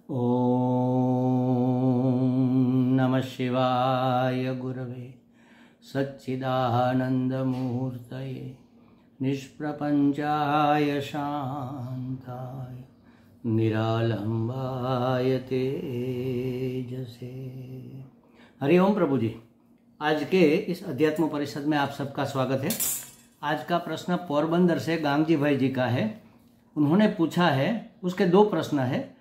ओम नमः शिवाय गुरवे सच्चिदानंदमूर्तये निष्प्रपंचाय शांताय निरालंबाय तेजसे। हरिओम प्रभु जी। आज के इस अध्यात्म परिषद में आप सबका स्वागत है। आज का प्रश्न पोरबंदर से गांगजी भाई जी का है। उन्होंने पूछा है, उसके दो प्रश्न है,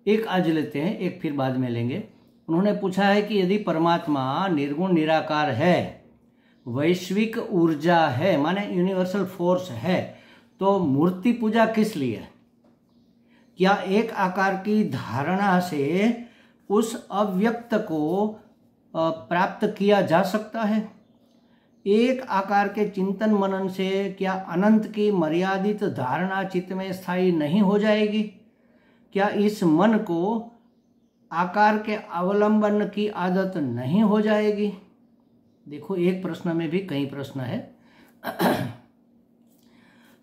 एक आज लेते हैं, एक फिर बाद में लेंगे। उन्होंने पूछा है कि यदि परमात्मा निर्गुण निराकार है, वैश्विक ऊर्जा है, माने यूनिवर्सल फोर्स है, तो मूर्ति पूजा किस लिए? क्या एक आकार की धारणा से उस अव्यक्त को प्राप्त किया जा सकता है? एक आकार के चिंतन मनन से क्या अनंत की मर्यादित धारणा चित्त में स्थायी नहीं हो जाएगी? क्या इस मन को आकार के अवलंबन की आदत नहीं हो जाएगी? देखो, एक प्रश्न में भी कई प्रश्न है।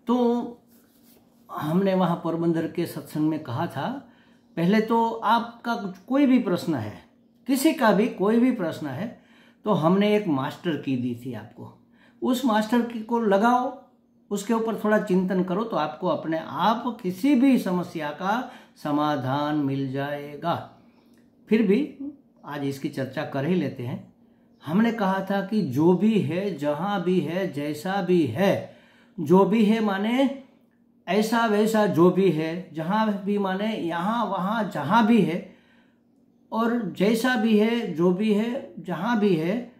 तो हमने वहां पोरबंदर के सत्संग में कहा था, पहले तो आपका कोई भी प्रश्न है, किसी का भी कोई भी प्रश्न है, तो हमने एक मास्टर की दी थी आपको। उस मास्टर की को लगाओ, उसके ऊपर थोड़ा चिंतन करो, तो आपको अपने आप किसी भी समस्या का समाधान मिल जाएगा। फिर भी आज इसकी चर्चा कर ही लेते हैं। हमने कहा था कि जो भी है, जहां भी है, जैसा भी है, जो भी है माने ऐसा वैसा जो भी है, जहां भी माने यहाँ वहां जहां भी है, और जैसा भी है, जो भी है, जहां भी है,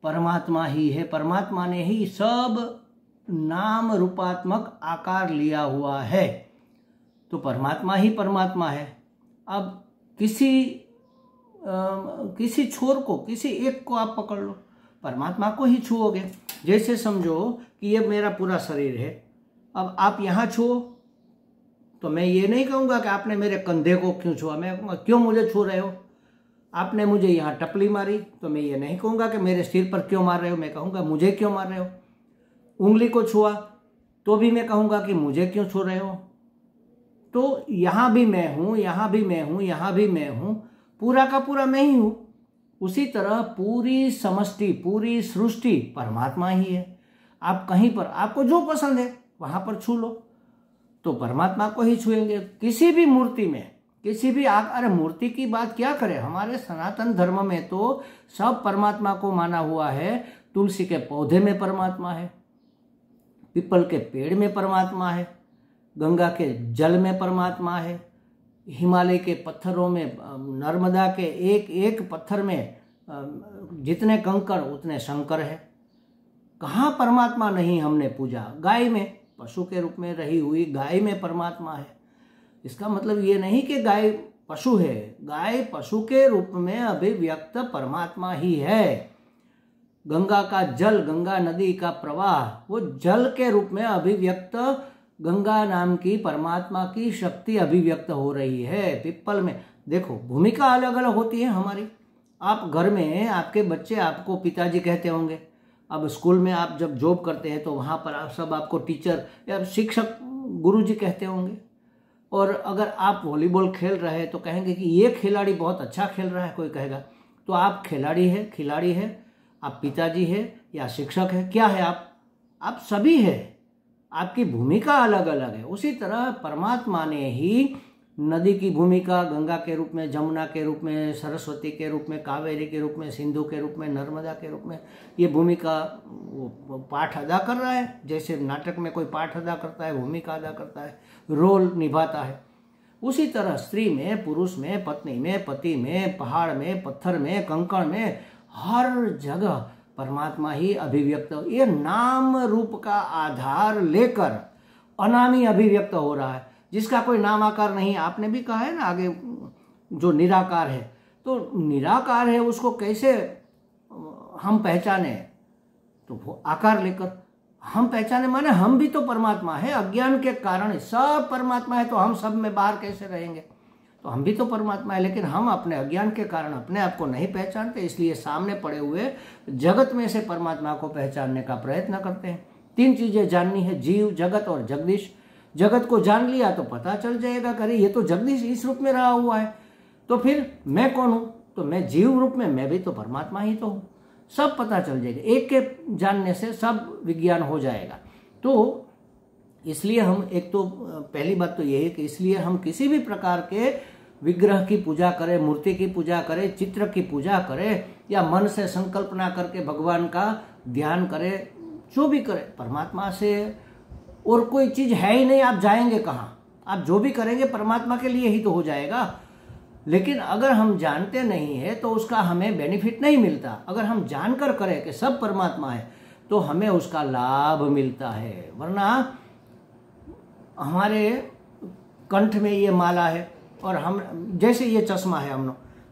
परमात्मा ही है। परमात्मा ने ही सब नाम रूपात्मक आकार लिया हुआ है, तो परमात्मा ही परमात्मा है। अब किसी छोर को, किसी एक को आप पकड़ लो, परमात्मा को ही छुओगे। जैसे समझो कि ये मेरा पूरा शरीर है, अब आप यहाँ छुओ, तो मैं ये नहीं कहूँगा कि आपने मेरे कंधे को क्यों छुआ, मैं कहूँगा क्यों मुझे छू रहे हो। आपने मुझे यहाँ टपली मारी, तो मैं ये नहीं कहूँगा कि मेरे सिर पर क्यों मार रहे हो, मैं कहूँगा मुझे क्यों मार रहे हो। उंगली को छुआ, तो भी मैं कहूँगा कि मुझे क्यों छू रहे हो। तो यहाँ भी मैं हूँ, यहाँ भी मैं हूँ, यहाँ भी मैं हूँ, पूरा का पूरा मैं ही हूँ। उसी तरह पूरी समष्टि, पूरी सृष्टि परमात्मा ही है। आप कहीं पर आपको जो पसंद है वहां पर छू लो, तो परमात्मा को ही छुएंगे। किसी भी मूर्ति में, किसी भी अरे मूर्ति की बात क्या करें, हमारे सनातन धर्म में तो सब परमात्मा को माना हुआ है। तुलसी के पौधे में परमात्मा है, पीपल के पेड़ में परमात्मा है, गंगा के जल में परमात्मा है, हिमालय के पत्थरों में, नर्मदा के एक एक पत्थर में जितने कंकड़ उतने शंकर है। कहाँ परमात्मा नहीं हमने पूजा? गाय में, पशु के रूप में रही हुई गाय में परमात्मा है। इसका मतलब ये नहीं कि गाय पशु है, गाय पशु के रूप में अभिव्यक्त परमात्मा ही है। गंगा का जल, गंगा नदी का प्रवाह, वो जल के रूप में अभिव्यक्त गंगा नाम की परमात्मा की शक्ति अभिव्यक्त हो रही है। पीपल में देखो, भूमिका अलग अलग होती है हमारी। आप घर में, आपके बच्चे आपको पिताजी कहते होंगे, अब स्कूल में आप जब जॉब करते हैं तो वहाँ पर आप सब आपको टीचर या शिक्षक, गुरुजी कहते होंगे। और अगर आप वॉलीबॉल खेल रहे हैं तो कहेंगे कि ये खिलाड़ी बहुत अच्छा खेल रहा है, कोई कहेगा। तो आप खिलाड़ी है, खिलाड़ी है, आप पिताजी है या शिक्षक है, क्या है आप सभी है। आपकी भूमिका अलग अलग है। उसी तरह परमात्मा ने ही नदी की भूमिका गंगा के रूप में, जमुना के रूप में, सरस्वती के रूप में, कावेरी के रूप में, सिंधु के रूप में, नर्मदा के रूप में, ये भूमिका वो पाठ अदा कर रहा है। जैसे नाटक में कोई पाठ अदा करता है, भूमिका अदा करता है, रोल निभाता है। उसी तरह स्त्री में, पुरुष में, पत्नी में, पति में, पहाड़ में, पत्थर में, कंकड़ में, हर जगह परमात्मा ही अभिव्यक्त। ये नाम रूप का आधार लेकर अनामी अभिव्यक्त हो रहा है, जिसका कोई नाम आकार नहीं। आपने भी कहा है ना आगे, जो निराकार है, तो निराकार है, उसको कैसे हम पहचाने? तो वो आकार लेकर हम पहचाने, माने हम भी तो परमात्मा है। अज्ञान के कारण सब परमात्मा है, तो हम सब में बाहर कैसे रहेंगे? तो हम भी तो परमात्मा है, लेकिन हम अपने अज्ञान के कारण अपने आप को नहीं पहचानते, इसलिए सामने पड़े हुए जगत में से परमात्मा को पहचानने का प्रयत्न करते हैं। तीन चीजें जाननी है, जीव, जगत और जगदीश। जगत को जान लिया तो पता चल जाएगा, करे ये तो जगदीश इस रूप में रहा हुआ है। तो फिर मैं कौन हूँ? तो मैं जीव रूप में मैं भी तो परमात्मा ही तो हूँ। सब पता चल जाएगा, एक के जानने से सब विज्ञान हो जाएगा। तो इसलिए हम एक तो पहली बात तो यही है कि इसलिए हम किसी भी प्रकार के विग्रह की पूजा करें, मूर्ति की पूजा करें, चित्र की पूजा करें, या मन से संकल्पना करके भगवान का ध्यान करें, जो भी करें, परमात्मा से और कोई चीज है ही नहीं। आप जाएंगे कहाँ? आप जो भी करेंगे परमात्मा के लिए ही तो हो जाएगा। लेकिन अगर हम जानते नहीं है तो उसका हमें बेनिफिट नहीं मिलता। अगर हम जानकर करें कि सब परमात्मा है तो हमें उसका लाभ मिलता है। वरना हमारे कंठ में ये माला है और हम जैसे ये चश्मा है,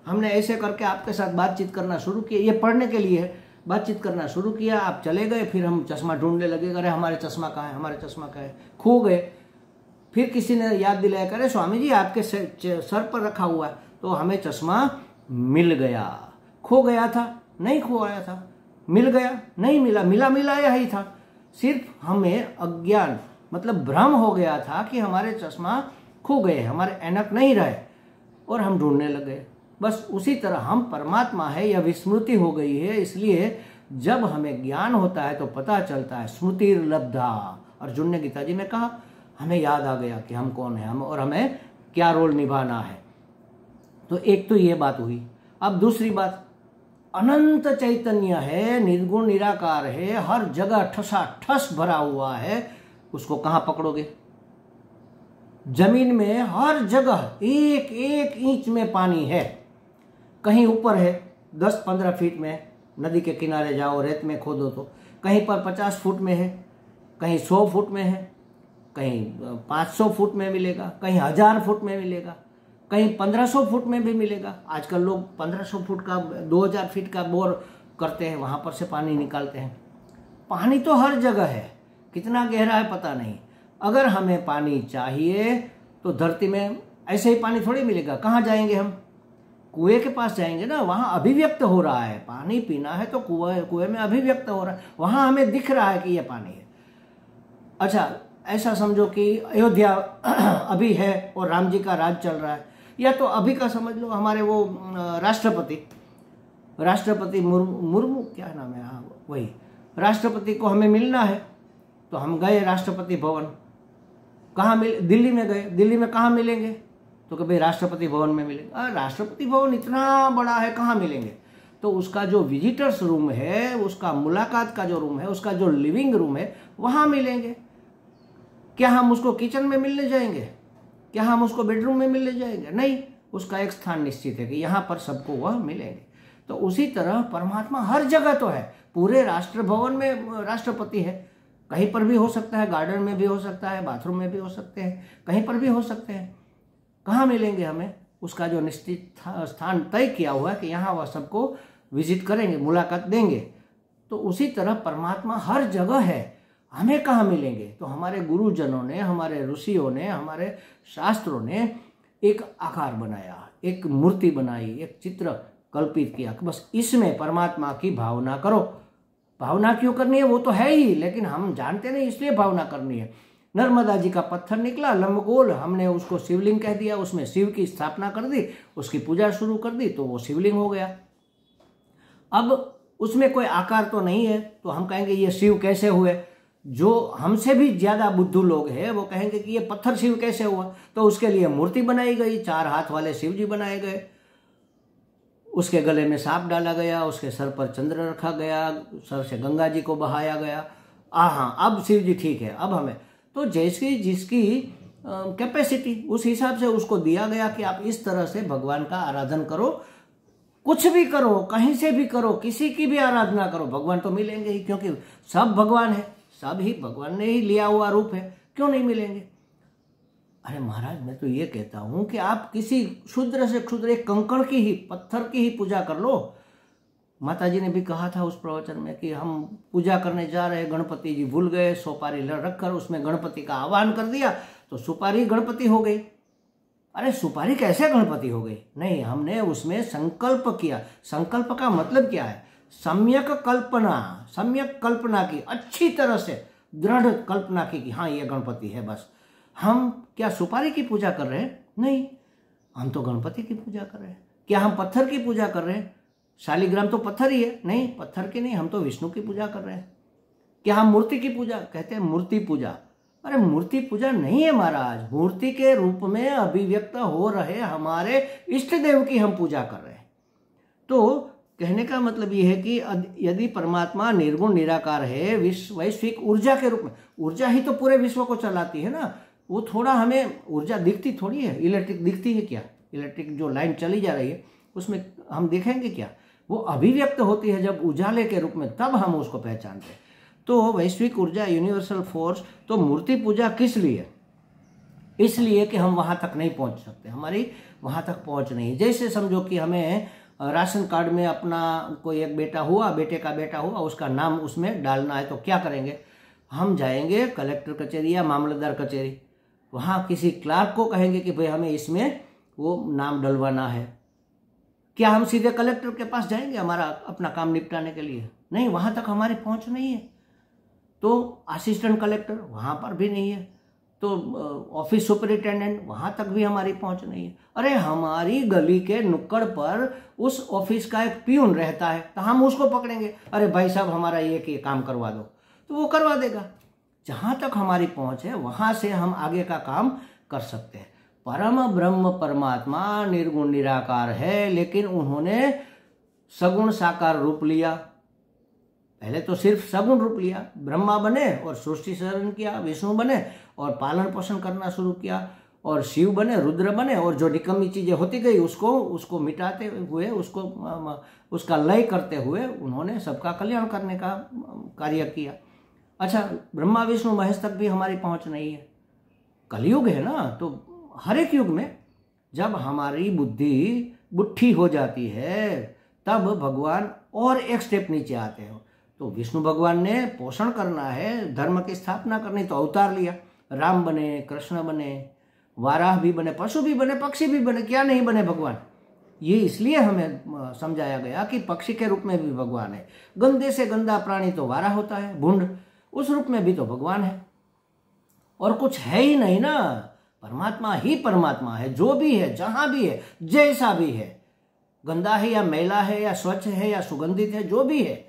हमने ऐसे करके आपके साथ बातचीत करना शुरू किया, ये पढ़ने के लिए है, बातचीत करना शुरू किया, आप चले गए, फिर हम चश्मा ढूंढने लगे, अरे हमारे चश्मा कहाँ है, हमारे चश्मा कहाँ है, खो गए। फिर किसी ने याद दिलाया, करे स्वामी जी आपके सर पर रखा हुआ है, तो हमें चश्मा मिल गया। खो गया था? नहीं खोया था। मिल गया? नहीं मिला, मिला मिलाया ही था। सिर्फ हमें अज्ञान मतलब भ्रम हो गया था कि हमारे चश्मा खो गए, हमारे ऐनक नहीं रहे और हम ढूंढने लगे। बस उसी तरह हम परमात्मा है, यह विस्मृति हो गई है। इसलिए जब हमें ज्ञान होता है तो पता चलता है, स्मृति लब्धा। अर्जुन ने गीता जी में कहा, हमें याद आ गया कि हम कौन है, हम और हमें क्या रोल निभाना है। तो एक तो ये बात हुई। अब दूसरी बात, अनंत चैतन्य है, निर्गुण निराकार है, हर जगह ठसाठस भरा हुआ है, उसको कहां पकड़ोगे? जमीन में हर जगह एक एक इंच में पानी है। कहीं ऊपर है 10-15 फीट में, नदी के किनारे जाओ रेत में खोदो तो, कहीं पर 50 फुट में है, कहीं 100 फुट में है, कहीं 500 फुट में मिलेगा, कहीं 1000 फुट में मिलेगा, कहीं 1500 फुट में भी मिलेगा। आजकल लोग 1500 फुट का 2000 फीट का बोर करते हैं, वहां पर से पानी निकालते हैं। पानी तो हर जगह है, कितना गहरा है पता नहीं। अगर हमें पानी चाहिए तो धरती में ऐसे ही पानी थोड़ी मिलेगा। कहाँ जाएंगे हम? कुएं के पास जाएंगे ना, वहां अभिव्यक्त हो रहा है। पानी पीना है तो कुएं में अभिव्यक्त हो रहा है, वहां हमें दिख रहा है कि यह पानी है। अच्छा, ऐसा समझो कि अयोध्या अभी है और राम जी का राज चल रहा है, या तो अभी का समझ लो, हमारे वो राष्ट्रपति मुर्मू क्या नाम है, हाँ वही, राष्ट्रपति को हमें मिलना है तो हम गए राष्ट्रपति भवन। कहाँ दिल्ली में गए, दिल्ली में कहाँ मिलेंगे? तो कभी राष्ट्रपति भवन में मिलेंगे। राष्ट्रपति भवन इतना बड़ा है, कहाँ मिलेंगे? तो उसका जो विजिटर्स रूम है, उसका मुलाकात का जो रूम है, उसका जो लिविंग रूम है, वहां मिलेंगे। क्या हम उसको किचन में मिलने जाएंगे? क्या हम उसको बेडरूम में मिलने जाएंगे? नहीं, उसका एक स्थान निश्चित है कि यहाँ पर सबको वह मिलेंगे। तो उसी तरह परमात्मा हर जगह तो है। पूरे राष्ट्र भवन में राष्ट्रपति है, कहीं पर भी हो सकता है, गार्डन में भी हो सकता है, बाथरूम में भी हो सकते हैं, कहीं पर भी हो सकते हैं। कहाँ मिलेंगे हमें? उसका जो निश्चित स्थान तय किया हुआ है कि यहाँ वह सबको विजिट करेंगे, मुलाकात देंगे। तो उसी तरह परमात्मा हर जगह है, हमें कहाँ मिलेंगे? तो हमारे गुरुजनों ने, हमारे ऋषियों ने, हमारे शास्त्रों ने एक आकार बनाया, एक मूर्ति बनाई, एक चित्र कल्पित किया कि बस इसमें परमात्मा की भावना करो। भावना क्यों करनी है? वो तो है ही, लेकिन हम जानते नहीं, इसलिए भावना करनी है। नर्मदा जी का पत्थर निकला लंबगोल, हमने उसको शिवलिंग कह दिया, उसमें शिव की स्थापना कर दी, उसकी पूजा शुरू कर दी, तो वो शिवलिंग हो गया। अब उसमें कोई आकार तो नहीं है, तो हम कहेंगे ये शिव कैसे हुए? जो हमसे भी ज्यादा बुद्धू लोग हैं वो कहेंगे कि ये पत्थर शिव कैसे हुआ? तो उसके लिए मूर्ति बनाई गई, 4 हाथ वाले शिव जी बनाए गए, उसके गले में सांप डाला गया, उसके सर पर चंद्र रखा गया, सर से गंगा जी को बहाया गया। हाँ, अब शिव जी ठीक है। अब हमें तो जैसी जिसकी कैपेसिटी, उस हिसाब से उसको दिया गया कि आप इस तरह से भगवान का आराधन करो, कुछ भी करो, कहीं से भी करो, किसी की भी आराधना करो, भगवान तो मिलेंगे ही, क्योंकि सब भगवान है, सब ही भगवान ने ही लिया हुआ रूप है, क्यों नहीं मिलेंगे? अरे महाराज, मैं तो ये कहता हूं कि आप किसी क्षुद्र से क्षुद्र एक कंकड़ की ही, पत्थर की ही पूजा कर लो। माता जी ने भी कहा था उस प्रवचन में कि हम पूजा करने जा रहे, गणपति जी भूल गए, सुपारी रखकर उसमें गणपति का आह्वान कर दिया तो सुपारी गणपति हो गई। अरे सुपारी कैसे गणपति हो गई? नहीं, हमने उसमें संकल्प किया। संकल्प का मतलब क्या है? सम्यक कल्पना, सम्यक कल्पना की, अच्छी तरह से दृढ़ कल्पना की कि हाँ ये गणपति है। बस हम क्या सुपारी की पूजा कर रहे हैं? नहीं, हम तो गणपति की पूजा कर रहे हैं। क्या हम पत्थर की पूजा कर रहे हैं? शालिग्राम तो पत्थर ही है। नहीं, पत्थर की नहीं, हम तो विष्णु की पूजा कर रहे हैं। क्या हम मूर्ति की पूजा? कहते हैं मूर्ति पूजा। अरे मूर्ति पूजा नहीं है महाराज, मूर्ति के रूप में अभिव्यक्त हो रहे हमारे इष्ट देव की हम पूजा कर रहे हैं। तो कहने का मतलब ये है कि यदि परमात्मा निर्गुण निराकार है, वैश्विक ऊर्जा के रूप में, ऊर्जा ही तो पूरे विश्व को चलाती है ना, वो थोड़ा हमें ऊर्जा दिखती थोड़ी है। इलेक्ट्रिक दिखती है क्या? इलेक्ट्रिक जो लाइन चली जा रही है उसमें हम देखेंगे क्या? वो अभिव्यक्त होती है जब उजाले के रूप में, तब हम उसको पहचानते हैं। तो वैश्विक ऊर्जा, यूनिवर्सल फोर्स, तो मूर्ति पूजा किस लिए? इसलिए कि हम वहां तक नहीं पहुंच सकते, हमारी वहां तक पहुंच नहीं। जैसे समझो कि हमें राशन कार्ड में अपना कोई एक बेटा हुआ, बेटे का बेटा हुआ, उसका नाम उसमें डालना है, तो क्या करेंगे? हम जाएंगे कलेक्टर कचहरी या मामलतदार कचहरी, वहां किसी क्लार्क को कहेंगे कि भाई हमें इसमें वो नाम डलवाना है। क्या हम सीधे कलेक्टर के पास जाएंगे हमारा अपना काम निपटाने के लिए? नहीं, वहां तक हमारी पहुंच नहीं है। तो असिस्टेंट कलेक्टर, वहां पर भी नहीं है। तो ऑफिस सुपरिटेंडेंट, वहां तक भी हमारी पहुंच नहीं है। अरे हमारी गली के नुक्कड़ पर उस ऑफिस का एक पियून रहता है, तो हम उसको पकड़ेंगे, अरे भाई साहब हमारा ये काम करवा दो, तो वो करवा देगा। जहां तक हमारी पहुंच है वहां से हम आगे का काम कर सकते हैं। परम ब्रह्म परमात्मा निर्गुण निराकार है, लेकिन उन्होंने सगुण साकार रूप लिया। पहले तो सिर्फ सगुण रूप लिया, ब्रह्मा बने और सृष्टि सर्जन किया, विष्णु बने और पालन पोषण करना शुरू किया, और शिव बने, रुद्र बने, और जो निकम्मी चीजें होती गई उसको मिटाते हुए, उसका लय करते हुए उन्होंने सबका कल्याण करने का कार्य किया। अच्छा, ब्रह्मा विष्णु महेश तक भी हमारी पहुंच नहीं है। कलयुग है ना, तो हर एक युग में जब हमारी बुद्धि बुट्ठी हो जाती है तब भगवान और एक स्टेप नीचे आते हैं। तो विष्णु भगवान ने पोषण करना है, धर्म की स्थापना करनी, तो अवतार लिया। राम बने, कृष्ण बने, वाराह भी बने, पशु भी बने, पक्षी भी बने, क्या नहीं बने भगवान। ये इसलिए हमें समझाया गया कि पक्षी के रूप में भी भगवान है। गंदे से गंदा प्राणी तो वाराह होता है, भूंड, उस रूप में भी तो भगवान है। और कुछ है ही नहीं ना, परमात्मा ही परमात्मा है, जो भी है, जहां भी है, जैसा भी है, गंदा है या मैला है या स्वच्छ है या सुगंधित है, जो भी है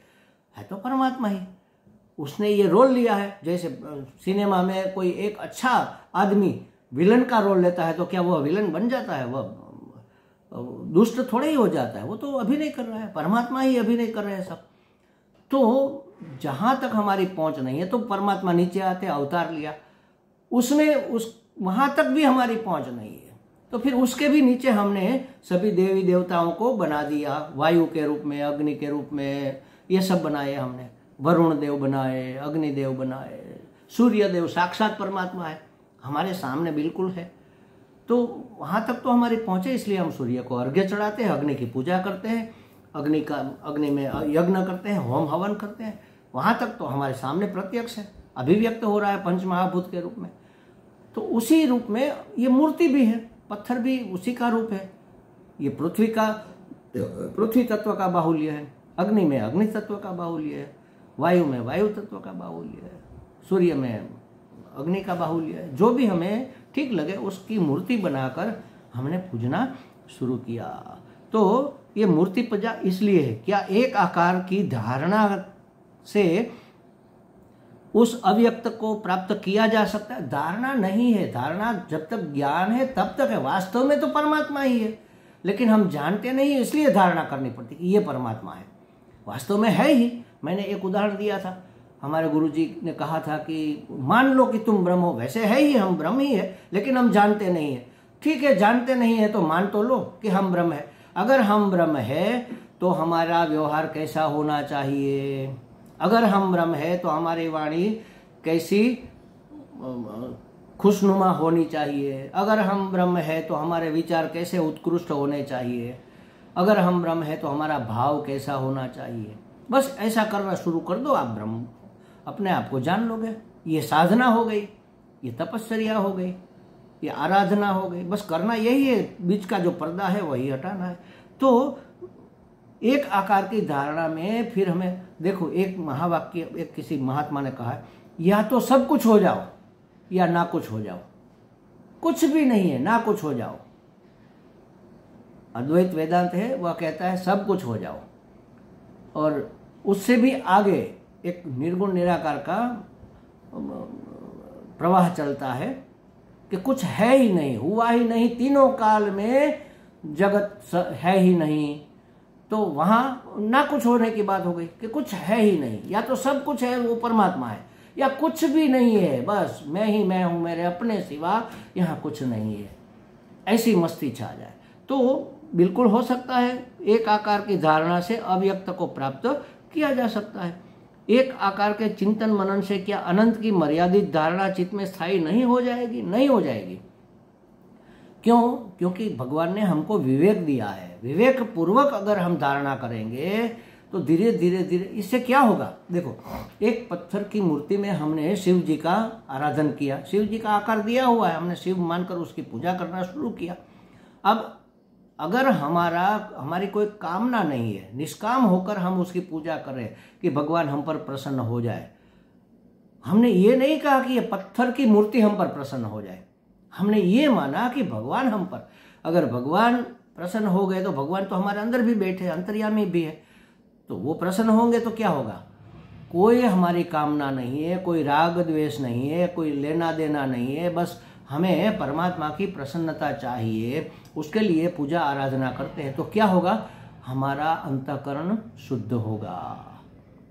तो परमात्मा ही। उसने ये रोल लिया है। जैसे सिनेमा में कोई एक अच्छा आदमी विलन का रोल लेता है, तो क्या वह विलन बन जाता है? वह दुष्ट थोड़े ही हो जाता है, वो तो अभिनय कर रहा है, परमात्मा ही अभिनय कर रहे हैं सब। तो जहां तक हमारी पहुंच नहीं है तो परमात्मा नीचे आते, अवतार लिया, उसमें वहां तक भी हमारी पहुंच नहीं है, तो फिर उसके भी नीचे हमने सभी देवी देवताओं को बना दिया, वायु के रूप में, अग्नि के रूप में, ये सब बनाए हमने। वरुण देव बनाए, अग्निदेव बनाए, सूर्य देव साक्षात परमात्मा है, हमारे सामने बिल्कुल है। तो वहां तक तो हमारी पहुंचे, इसलिए हम सूर्य को अर्घ्य चढ़ाते हैं, अग्नि की पूजा करते हैं, अग्नि में यज्ञ करते हैं, होम हवन करते हैं। वहां तक तो हमारे सामने प्रत्यक्ष है, अभिव्यक्त हो रहा है पंचमहाभूत के रूप में। तो उसी रूप में ये मूर्ति भी है, पत्थर भी उसी का रूप है। ये पृथ्वी तत्व का बाहुल्य है, अग्नि में अग्नि तत्व का बाहुल्य है, वायु में वायु तत्व का बाहुल्य है, सूर्य में अग्नि का बाहुल्य है। जो भी हमें ठीक लगे उसकी मूर्ति बनाकर हमने पूजना शुरू किया। तो ये मूर्ति पूजा इसलिए है, क्या एक आकार की धारणा से उस अव्यक्त को प्राप्त किया जा सकता है? धारणा नहीं है, धारणा जब तक ज्ञान है तब तक है। वास्तव में तो परमात्मा ही है, लेकिन हम जानते नहीं है, इसलिए धारणा करनी पड़ती कि ये परमात्मा है। वास्तव में है ही। मैंने एक उदाहरण दिया था, हमारे गुरुजी ने कहा था कि मान लो कि तुम ब्रह्म हो, वैसे है ही, हम ब्रह्म ही है, लेकिन हम जानते नहीं है। ठीक है, जानते नहीं है तो मान तो लो कि हम ब्रह्म है। अगर हम ब्रह्म है तो हमारा व्यवहार कैसा होना चाहिए? अगर हम ब्रह्म है तो हमारी वाणी कैसी खुशनुमा होनी चाहिए? अगर हम ब्रह्म है तो हमारे विचार कैसे उत्कृष्ट होने चाहिए? अगर हम ब्रह्म है तो हमारा भाव कैसा होना चाहिए? बस ऐसा करना शुरू कर दो, आप ब्रह्म अपने आप को जान लोगे। ये साधना हो गई, ये तपस्या हो गई, ये आराधना हो गई। बस करना यही है, बीच का जो पर्दा है वही हटाना है। तो एक आकार की धारणा में फिर हमें देखो, एक महावाक्य, एक किसी महात्मा ने कहा है, या तो सब कुछ हो जाओ या ना कुछ हो जाओ। कुछ भी नहीं है, ना कुछ हो जाओ। अद्वैत वेदांत है वह कहता है सब कुछ हो जाओ, और उससे भी आगे एक निर्गुण निराकार का प्रवाह चलता है कि कुछ है ही नहीं, हुआ ही नहीं, तीनों काल में जगत है ही नहीं। तो वहाँ ना कुछ होने की बात हो गई कि कुछ है ही नहीं, या तो सब कुछ है वो परमात्मा है, या कुछ भी नहीं है, बस मैं ही मैं हूँ, मेरे अपने सिवा यहाँ कुछ नहीं है, ऐसी मस्ती छा जाए। तो बिल्कुल हो सकता है एक आकार की धारणा से अव्यक्त को प्राप्त किया जा सकता है। एक आकार के चिंतन मनन से क्या अनंत की मर्यादित धारणा चित्त में स्थायी नहीं हो जाएगी? नहीं हो जाएगी। क्यों? क्योंकि भगवान ने हमको विवेक दिया है। विवेक पूर्वक अगर हम धारणा करेंगे तो धीरे धीरे धीरे इससे क्या होगा? देखो, एक पत्थर की मूर्ति में हमने शिव जी का आराधन किया, शिव जी का आकार दिया हुआ है, हमने शिव मानकर उसकी पूजा करना शुरू किया। अब अगर हमारी कोई कामना नहीं है, निष्काम होकर हम उसकी पूजा करें कि भगवान हम पर प्रसन्न हो जाए, हमने ये नहीं कहा कि ये पत्थर की मूर्ति हम पर प्रसन्न हो जाए, हमने ये माना कि भगवान हम पर, अगर भगवान प्रसन्न हो गए तो भगवान तो हमारे अंदर भी बैठे, अंतर्यामी भी है, तो वो प्रसन्न होंगे तो क्या होगा? कोई हमारी कामना नहीं है, कोई राग द्वेष नहीं है, कोई लेना देना नहीं है, बस हमें परमात्मा की प्रसन्नता चाहिए, उसके लिए पूजा आराधना करते हैं। तो क्या होगा? हमारा अंतःकरण शुद्ध होगा।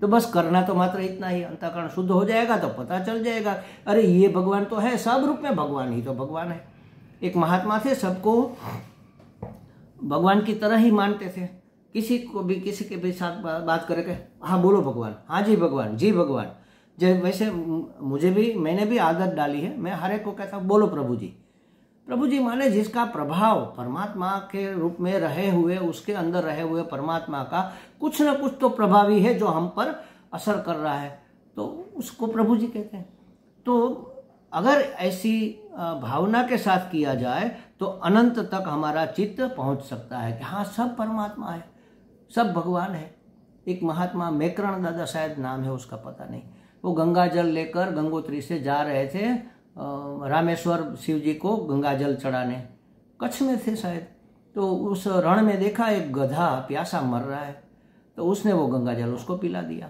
तो बस करना तो मात्र इतना ही, अंतःकरण शुद्ध हो जाएगा तो पता चल जाएगा, अरे ये भगवान तो है, सब रूप में भगवान ही तो भगवान है। एक महात्मा थे, सबको भगवान की तरह ही मानते थे, किसी के भी साथ बात करके हाँ बोलो भगवान, हाँ जी भगवान, जी भगवान। जब वैसे मैंने भी आदत डाली है, मैं हर एक को कहता हूँ बोलो प्रभु जी। प्रभु जी माने जिसका प्रभाव परमात्मा के रूप में रहे हुए, उसके अंदर रहे हुए परमात्मा का कुछ न कुछ तो प्रभावी है जो हम पर असर कर रहा है, तो उसको प्रभु जी कहते हैं। तो अगर ऐसी भावना के साथ किया जाए तो अनंत तक हमारा चित्त पहुंच सकता है कि हाँ सब परमात्मा है, सब भगवान है। एक महात्मा मैकरण दादा शायद नाम है उसका, पता नहीं, वो गंगा जल लेकर गंगोत्री से जा रहे थे रामेश्वर शिव जी को गंगा जल चढ़ाने, कच्छ में थे शायद। तो उस रण में देखा एक गधा प्यासा मर रहा है, तो उसने वो गंगा जल उसको पिला दिया।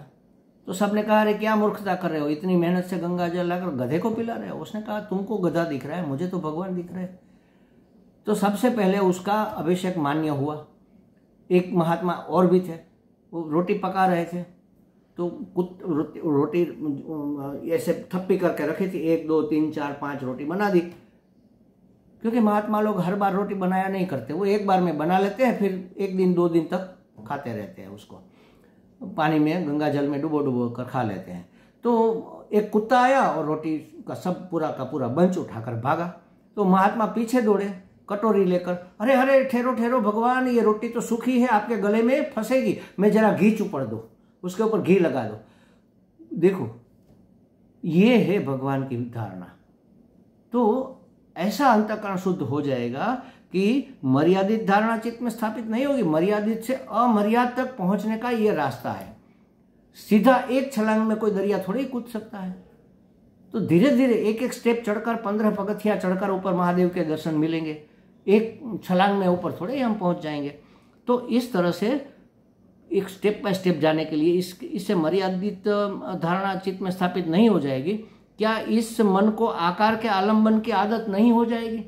तो सबने कहा अरे क्या मूर्खता कर रहे हो, इतनी मेहनत से गंगा जल लाकर गधे को पिला रहे हो। उसने कहा तुमको गधा दिख रहा है, मुझे तो भगवान दिख रहे हैं। तो सबसे पहले उसका अभिषेक मान्य हुआ। एक महात्मा और भी थे, वो रोटी पका रहे थे, तो रोटी ऐसे थप्पी करके रखी थी, 1 2 3 4 5 रोटी बना दी। क्योंकि महात्मा लोग हर बार रोटी बनाया नहीं करते, वो एक बार में बना लेते हैं, फिर 1 दिन 2 दिन तक खाते रहते हैं, उसको पानी में गंगा जल में डुबो कर खा लेते हैं। तो एक कुत्ता आया और रोटी का सब पूरा का पूरा बंच उठाकर भागा। तो महात्मा पीछे दौड़े कटोरी लेकर, अरे अरे ठहरो ठहरो भगवान, ये रोटी तो सूखी है, आपके गले में फंसेगी, मैं जरा घी चुपड़ दो, उसके ऊपर घी लगा दो। देखो ये है भगवान की धारणा। तो ऐसा अंतःकरण शुद्ध हो जाएगा कि मर्यादित धारणा चित्त में स्थापित नहीं होगी। मर्यादित से अमर्याद तक पहुंचने का ये रास्ता है। सीधा एक छलांग में कोई दरिया थोड़ी कूद सकता है। तो धीरे धीरे एक एक स्टेप चढ़कर 15 पगथियां चढ़कर ऊपर महादेव के दर्शन मिलेंगे। एक छलांग में ऊपर थोड़े ही हम पहुंच जाएंगे। तो इस तरह से एक स्टेप बाय स्टेप जाने के लिए इससे मर्यादित धारणा चित्त में स्थापित नहीं हो जाएगी। क्या इस मन को आकार के आलंबन की आदत नहीं हो जाएगी?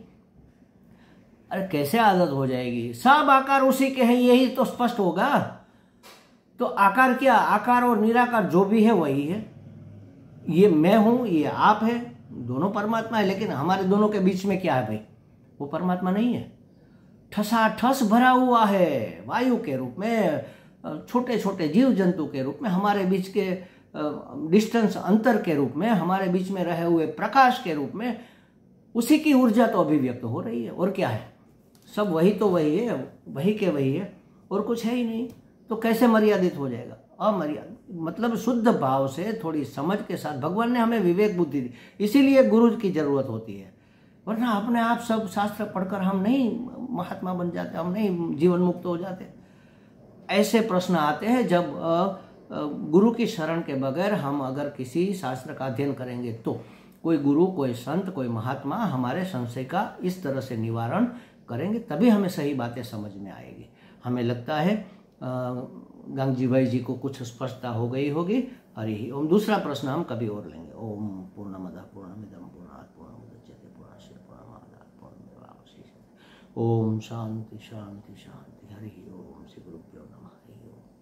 अरे कैसे आदत हो जाएगी? सब आकार उसी के हैं, यही तो स्पष्ट होगा। तो आकार क्या? आकार और निराकार जो भी है वही है। ये मैं हूं, ये आप है, दोनों परमात्मा है। लेकिन हमारे दोनों के बीच में क्या है भाई? वो परमात्मा नहीं है। ठसाठस भरा हुआ है वायु के रूप में, छोटे छोटे जीव जंतु के रूप में, हमारे बीच के डिस्टेंस अंतर के रूप में, हमारे बीच में रहे हुए प्रकाश के रूप में। उसी की ऊर्जा तो अभिव्यक्त हो रही है। और क्या है? सब वही तो वही है, वही के वही है, और कुछ है ही नहीं। तो कैसे मर्यादित हो जाएगा? अमर्यादित मतलब शुद्ध भाव से, थोड़ी समझ के साथ। भगवान ने हमें विवेक बुद्धि दी, इसीलिए गुरु की जरूरत होती है। वरना अपने आप सब शास्त्र पढ़कर हम नहीं महात्मा बन जाते, हम नहीं जीवन मुक्त हो जाते। ऐसे प्रश्न आते हैं जब गुरु की शरण के बगैर हम अगर किसी शास्त्र का अध्ययन करेंगे तो कोई गुरु, कोई संत, कोई महात्मा हमारे संशय का इस तरह से निवारण करेंगे तभी हमें सही बातें समझ में आएगी। हमें लगता है गंगजी भाई जी को कुछ स्पष्टता हो गई होगी। हरि ओम। दूसरा प्रश्न हम कभी और लेंगे। ओम पूर्णमदः पूर्णमिदं पूर्णात् पूर्णमुदच्यते पूर्णस्य पूर्णमादाय पूर्णमेवावशिष्यते। ओम शांति शांति शांति। हरि ओम। श्री गुरुभ्यो नमः। हरि ओम।